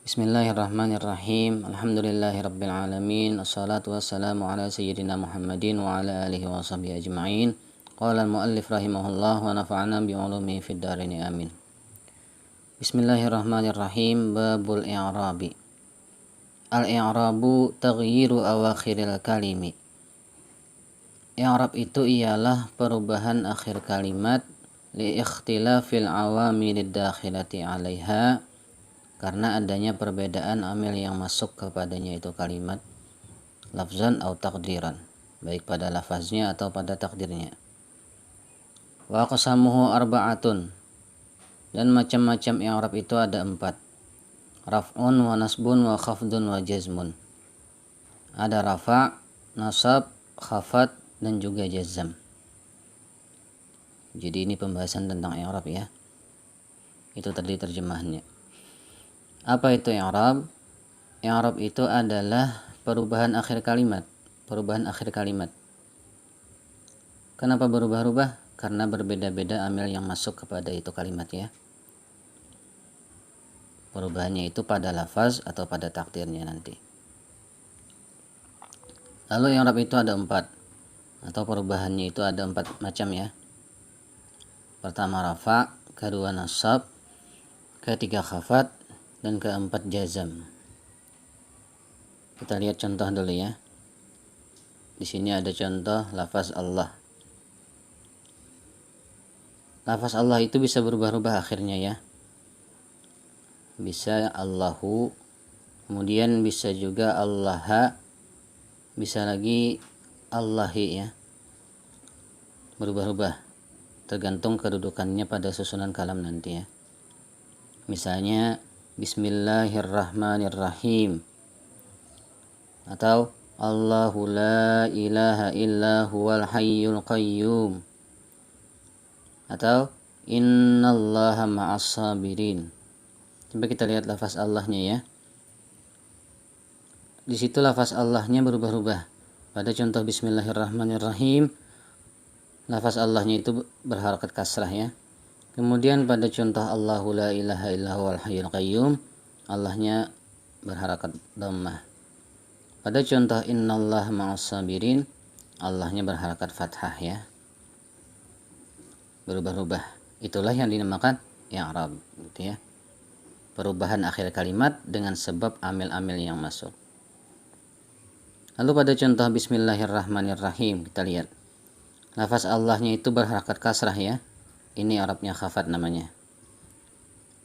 Bismillahirrahmanirrahim. Alhamdulillahirabbil alamin. Assalatu wassalamu ala sayyidina Muhammadin wa ala alihi wa sahbihi ajma'in. Qala al-muallif rahimahullah wa nafa'ana bi ulumihi fid dharain amin. Bismillahirrahmanirrahim. Babul i'rabi. Al-i'rabu taghyiru awakhiril kalimi. I'rab itu ialah perubahan akhir kalimat li ikhtilafil awamilid dakhilati 'alaiha, karena adanya perbedaan amil yang masuk kepadanya itu kalimat, lafzan atau takdiran, baik pada lafaznya atau pada takdirnya. Wa aqsamuhu arba'atun, dan macam-macam i'rab itu ada 4. Raf'un wa nasbun wa khafdun wa jazmun. Ada rafa', nasab, khafat, dan juga jazam. Jadi ini pembahasan tentang i'rab ya. Itu tadi terjemahannya. Apa itu i'rab? I'rab itu adalah perubahan akhir kalimat. Perubahan akhir kalimat. Kenapa berubah-ubah? Karena berbeda-beda amil yang masuk kepada itu kalimat ya. Perubahannya itu pada lafaz atau pada takdirnya nanti. Lalu i'rab itu ada 4, atau perubahannya itu ada 4 macam ya. Pertama rafa', kedua nasab, ketiga khafat, dan keempat jazam. Kita lihat contoh dulu ya. Di sini ada contoh lafaz Allah. Lafaz Allah itu bisa berubah-ubah akhirnya ya. Bisa Allahu, kemudian bisa juga Allaha, bisa lagi Allahi ya. Berubah-ubah tergantung kedudukannya pada susunan kalam nanti ya. Misalnya Bismillahirrahmanirrahim, atau Allahu la ilaha illa huwal hayyul qayyum, atau innallaha ma'as sabirin. Coba kita lihat lafaz Allahnya ya. Di situ lafaz Allahnya berubah-ubah. Pada contoh Bismillahirrahmanirrahim, lafaz Allahnya itu berharakat kasrah ya. Kemudian pada contoh Allahu la ilaha illa huwal hayyul qayyum, Allahnya berharakat dhammah. Pada contoh innallaha ma'as sabirin, Allahnya berharakat fathah ya. Berubah-ubah. Itulah yang dinamakan i'rab gitu ya. Perubahan akhir kalimat dengan sebab amil-amil yang masuk. Lalu pada contoh Bismillahirrahmanirrahim kita lihat. Lafaz Allahnya itu berharakat kasrah ya. Ini i'rabnya khafat namanya.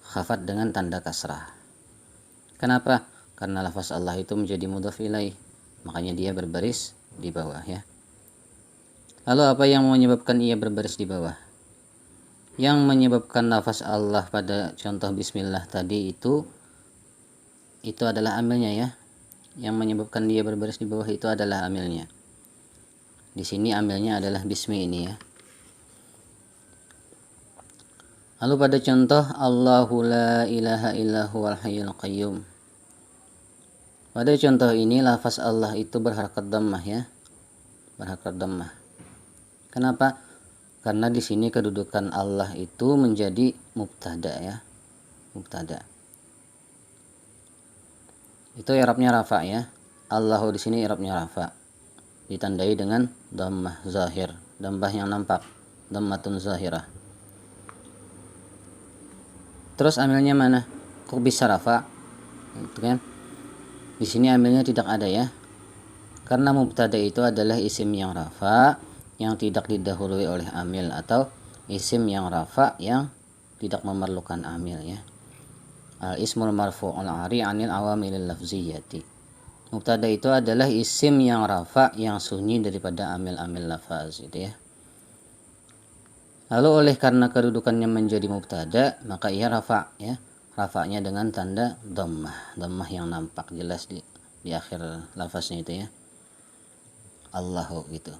Khafat dengan tanda kasrah. Kenapa? Karena lafaz Allah itu menjadi mudhaf ilaih, makanya dia berbaris di bawah ya. Lalu apa yang menyebabkan ia berbaris di bawah? Yang menyebabkan lafaz Allah pada contoh bismillah tadi itu adalah amilnya ya. Yang menyebabkan dia berbaris di bawah itu adalah amilnya. Di sini amilnya adalah bismi ini ya. Lalu pada contoh Allahu la ilaha illa huwal hayyul qayyum. Pada contoh ini lafaz Allah itu berharakat dhammah ya. Berharakat dhammah. Kenapa? Karena di sini kedudukan Allah itu menjadi mubtada ya. Mubtada. Itu i'rabnya rafa ya. Allahu di sini i'rabnya rafa. Ditandai dengan dhammah zahir, dhammah yang nampak, dhammatun zahirah. Terus amilnya mana? Kok bisa rafa? Gitu kan? Di sini amilnya tidak ada ya. Karena mubtada itu adalah isim yang rafa yang tidak didahului oleh amil, atau isim yang rafa yang tidak memerlukan amil ya. Al-ismul marfu'ul 'ari 'anil awamilil lafziyyati. Mubtada itu adalah isim yang rafa yang sunyi daripada amil-amil lafaz gitu ya. Lalu oleh karena kedudukannya menjadi mubtada, maka ia rafa ya. Rafa'nya dengan tanda dhammah, dhammah yang nampak jelas di akhir lafaznya itu ya. Allahu gitu.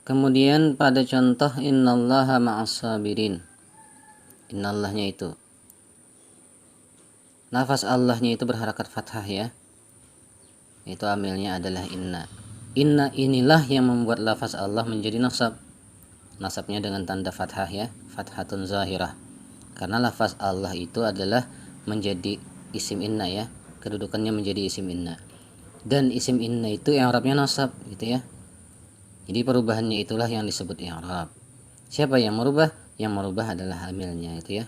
Kemudian pada contoh innallaha ma'as sabirin. Innallahnya itu. Lafaz Allahnya itu berharakat fathah ya. Itu amilnya adalah inna. Inna inilah yang membuat lafaz Allah menjadi nasab. nasabnya dengan tanda fathah ya, fathatun zahirah. Karena lafaz Allah itu adalah menjadi isim inna ya, kedudukannya menjadi isim inna. Dan isim inna itu i'rabnya nasab gitu ya. Jadi perubahannya itulah yang disebut i'rab. Siapa yang merubah? Yang merubah adalah amilnya itu ya.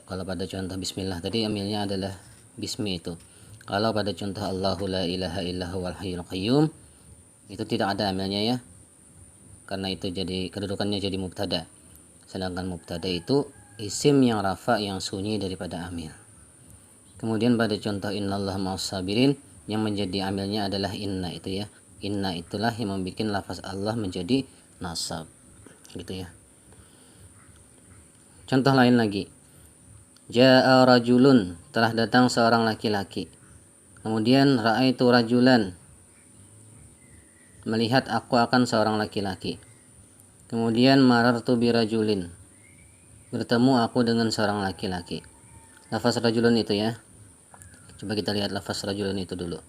Kalau pada contoh bismillah tadi amilnya adalah bismi itu. Kalau pada contoh Allahu la ilaha illahu wal hayyul qayyum itu tidak ada amilnya ya. Karena itu jadi kedudukannya jadi mubtada. Sedangkan mubtada itu isim yang rafa yang sunyi daripada amil. Kemudian pada contoh innallaha ma'as sabirin yang menjadi amilnya adalah inna itu ya. Inna itulah yang membuat lafaz Allah menjadi nasab gitu ya. Contoh lain lagi. Ja'a rajulun, telah datang seorang laki-laki. Kemudian ra'aitu rajulan, melihat aku akan seorang laki-laki. Kemudian marartu birajulin, bertemu aku dengan seorang laki-laki. Lafaz rajulun itu ya. Coba kita lihat lafaz rajulun itu dulu.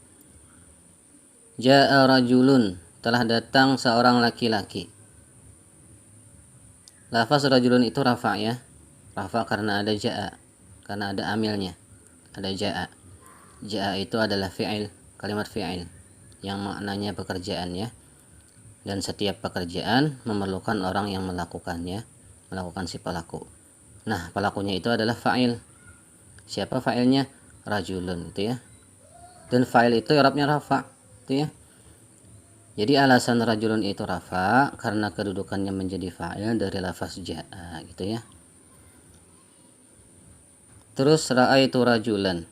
Ja'a rajulun, telah datang seorang laki-laki. Lafaz rajulun itu rafa ya. Rafa karena ada ja'a, karena ada amilnya. Ada ja'a. Ja'a itu adalah fi'il, kalimat fi'il yang maknanya pekerjaan ya. Dan setiap pekerjaan memerlukan orang yang melakukannya, melakukan si pelaku. Nah, pelakunya itu adalah fa'il. Siapa fa'ilnya? Rajulun itu ya. Dan fa'il itu i'rabnya rafa itu ya. Jadi alasan rajulun itu rafa karena kedudukannya menjadi fa'il dari lafaz ja'a gitu ya. Terus ra'aitu rajulan,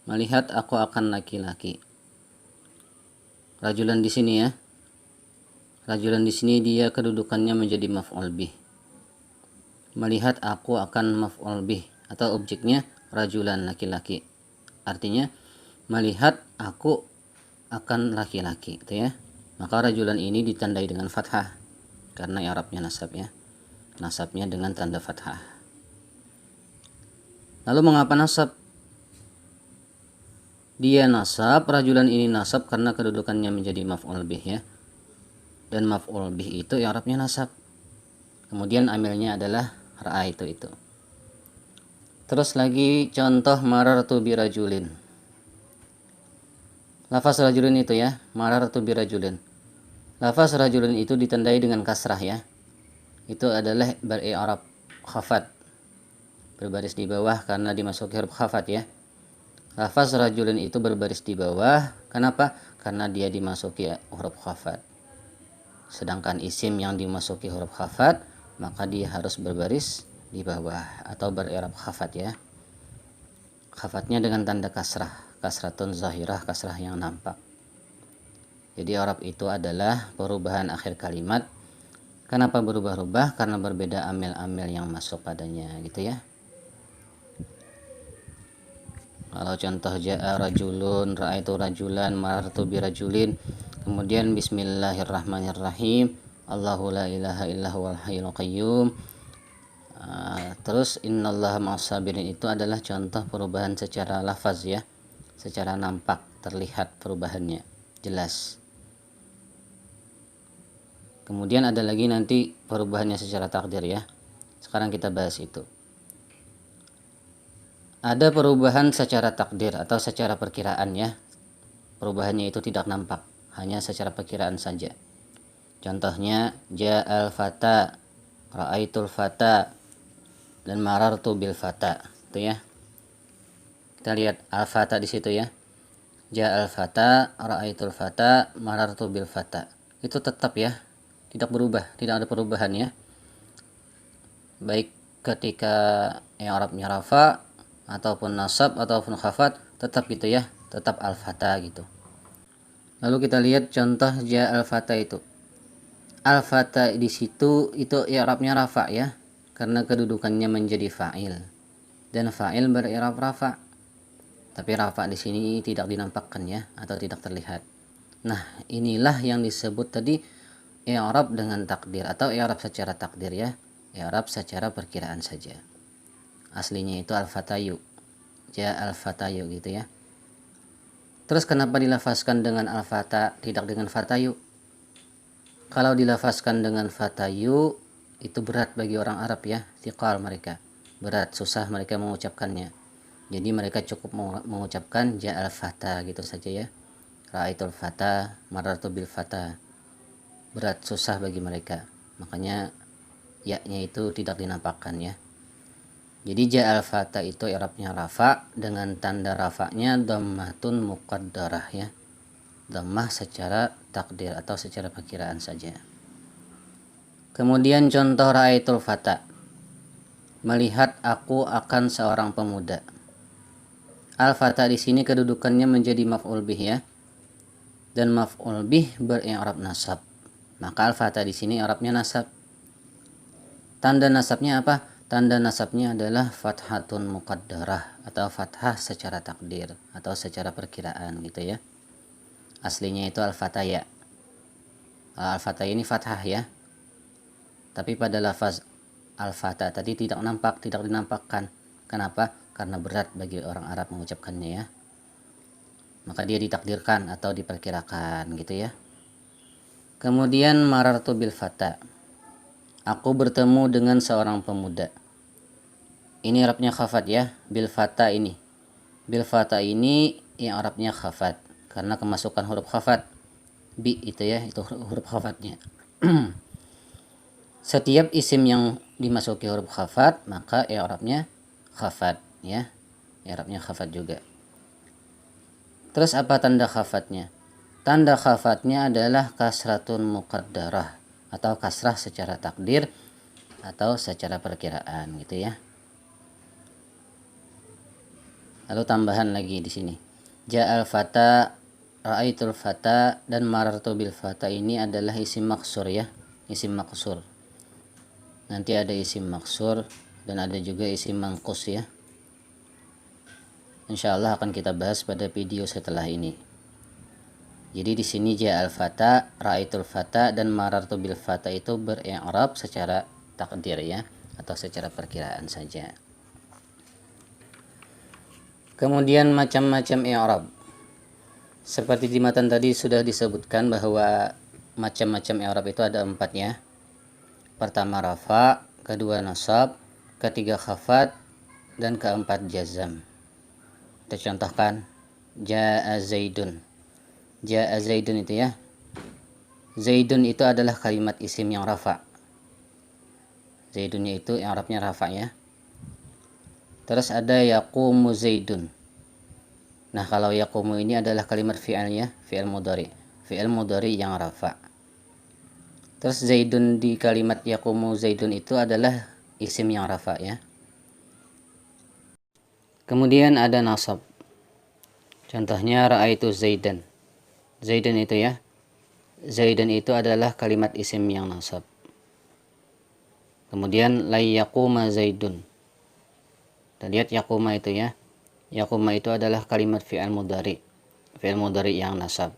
melihat aku akan laki-laki. Rajulan di sini ya. Rajulan di sini dia kedudukannya menjadi maf'ul bih. Melihat aku akan maf'ul bih atau objeknya rajulan laki-laki. Artinya melihat aku akan laki-laki gitu ya. Maka rajulan ini ditandai dengan fathah karena i'rabnya nasab ya. Nasabnya dengan tanda fathah. Lalu mengapa nasab? Dia nasab, rajulan ini nasab karena kedudukannya menjadi maf'ul bih ya. Dan maf'ul bih itu i'rabnya nasab. Kemudian amilnya adalah ra'aitu itu. Terus lagi contoh marartu birajulin. Lafaz rajulin itu ya, marartu birajulin. Lafaz rajulin itu ditandai dengan kasrah ya. Itu adalah beri'rab khafat. Berbaris di bawah karena dimasuki huruf khafat ya. Lafaz rajulin itu berbaris di bawah. Kenapa? Karena dia dimasuki huruf khafat. Sedangkan isim yang dimasuki huruf khafat, maka dia harus berbaris di bawah atau beri'rab khafat ya. Khafatnya dengan tanda kasrah, kasratun zahirah, kasrah yang nampak. Jadi i'rab itu adalah perubahan akhir kalimat. Kenapa berubah-ubah? Karena berbeda amil-amil yang masuk padanya gitu ya. Kalau contoh ja'a rajulun, ra'aitu rajulan, marartu birajulin. Kemudian bismillahirrahmanirrahim. Allahu la ilaha illahu wal hayyul qayyum. Terus innallaha ma'as sabirin itu adalah contoh perubahan secara lafaz ya. Secara nampak terlihat perubahannya jelas. Kemudian ada lagi nanti perubahannya secara takdir ya. Sekarang kita bahas itu. Ada perubahan secara takdir atau secara perkiraan ya. Perubahannya itu tidak nampak, hanya secara perkiraan saja. Contohnya ja'al fata, ra'aitul fata, dan marartu bil fata. Itu ya. Kita lihat al fata di situ ya. Ja'al fata, ra'aitul fata, marartu bil fata. Itu tetap ya. Tidak berubah, tidak ada perubahan ya. Baik ketika i'rabnya rafa ataupun nasab ataupun khafat tetap gitu ya, tetap al fata gitu. Lalu kita lihat contoh ja'al fata itu. Al fata di situ itu i'rabnya rafa ya, karena kedudukannya menjadi fa'il. Dan fa'il beri'rab rafa. Tapi rafa di sini tidak dinampakkan ya atau tidak terlihat. Nah, inilah yang disebut tadi i'rab dengan takdir atau i'rab secara takdir ya. I'rab secara perkiraan saja. Aslinya itu al-fatayu. Ja'al fatayu gitu ya. Terus kenapa dilafazkan dengan al-fata tidak dengan fatayu? Kalau dilafazkan dengan fatayu itu berat bagi orang Arab ya, thiqal mereka, berat, susah mereka mengucapkannya. Jadi mereka cukup mengucapkan ja'al fata gitu saja ya. Ra'aitul fata, marartu bil fata. Berat, susah bagi mereka. Makanya ya-nya itu tidak dinampakkan ya. Jadi ja'al fata itu i'rabnya rafa, dengan tanda rafanya dhammatun muqaddarah ya. Dhammah secara takdir atau secara perkiraan saja. Kemudian contoh ra'aitul fata. Melihat aku akan seorang pemuda. Al-fata di sini kedudukannya menjadi maf'ul bih ya. Dan maf'ul bih beri'rab nasab. Maka al-fata di sini i'rabnya nasab. Tanda nasabnya apa? Tanda nasabnya adalah fathatun muqaddarah atau fathah secara takdir atau secara perkiraan gitu ya. Aslinya itu al-fataya. Al-fataya ini fathah ya. Tapi pada lafaz al-fata tadi tidak dinampakkan. Kenapa? Karena berat bagi orang Arab mengucapkannya ya. Maka dia ditakdirkan atau diperkirakan gitu ya. Kemudian marartu bil fata. Aku bertemu dengan seorang pemuda. Ini i'rabnya khafat ya, bil fata ini. Bil fata ini yang i'rabnya khafat karena kemasukan huruf khafat. Bi itu ya, itu huruf khafatnya. Setiap isim yang dimasuki huruf khafat maka i'rabnya khafat ya. I'rabnya khafat juga. Terus apa tanda khafatnya? Tanda khafatnya adalah kasratun muqaddarah atau kasrah secara takdir atau secara perkiraan gitu ya. Lalu tambahan lagi di sini. Ja'al fata, ra'aitul fata, dan marartu bil fata ini adalah isim maksur ya. Isim maksur. Nanti ada isim maksur dan ada juga isim mangkus ya. Insyaallah akan kita bahas pada video setelah ini. Jadi di sini ja'al fata, ra'aitul fata, dan marartu bil fata itu beri'rab secara takdir ya atau secara perkiraan saja. Kemudian macam-macam i'rab. Seperti di matan tadi sudah disebutkan bahwa macam-macam i'rab itu ada 4 ya. Pertama rafa, kedua nasab, ketiga khafat, dan keempat jazam. Kita contohkan ja'a zaidun. Ja'a zaidun itu ya. Zaidun itu adalah kalimat isim yang rafa. Zaidunnya itu i'rabnya rafa ya. Terus ada yaqumu zaidun. Nah, kalau yaqumu ini adalah kalimat fi'il ya, fi'il mudhari. Fi'il mudhari yang rafa. Terus zaidun di kalimat yaqumu zaidun itu adalah isim yang rafa ya. Kemudian ada nasab. Contohnya ra'aitu zaidan. Zaidan itu ya. Zaidan itu adalah kalimat isim yang nasab. Kemudian la yaquma zaidun. Kita lihat yaquma itu ya. Yaquma itu adalah kalimat fi'il mudhari. Fi'il mudhari yang nasab.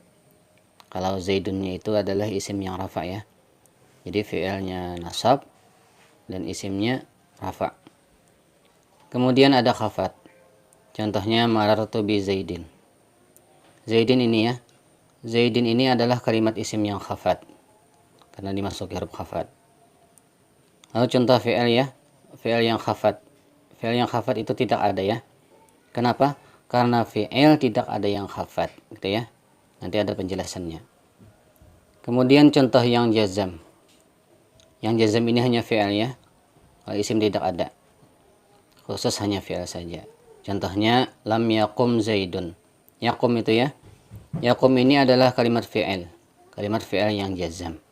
Kalau zaidunnya itu adalah isim yang rafa ya. Jadi fi'ilnya nasab dan isimnya rafa. Kemudian ada khafat. Contohnya marartu bi zaidin. Zaidin ini ya. Zaidin ini adalah kalimat isim yang khafat karena dimasuki huruf khafat. Lalu contoh fi'il ya. Fi'il yang khafat. Fi'il yang khafat itu tidak ada ya. Kenapa? Karena fi'il tidak ada yang khafat gitu ya. Nanti ada penjelasannya. Kemudian contoh yang jazam. Yang jazam ini hanya fi'il ya. Kalau isim tidak ada. Khusus hanya fi'il saja. Contohnya lam yaqum zaidun. Yaqum itu ya. Yaqum ini adalah kalimat fi'il. Kalimat fi'il yang jazam.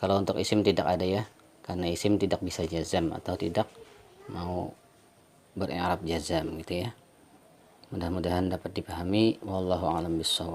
Kalau untuk isim tidak ada ya. Karena isim tidak bisa jazam atau tidak mau beri'rab jazam gitu ya. Mudah-mudahan dapat dipahami. Wallahu a'lam bishawab.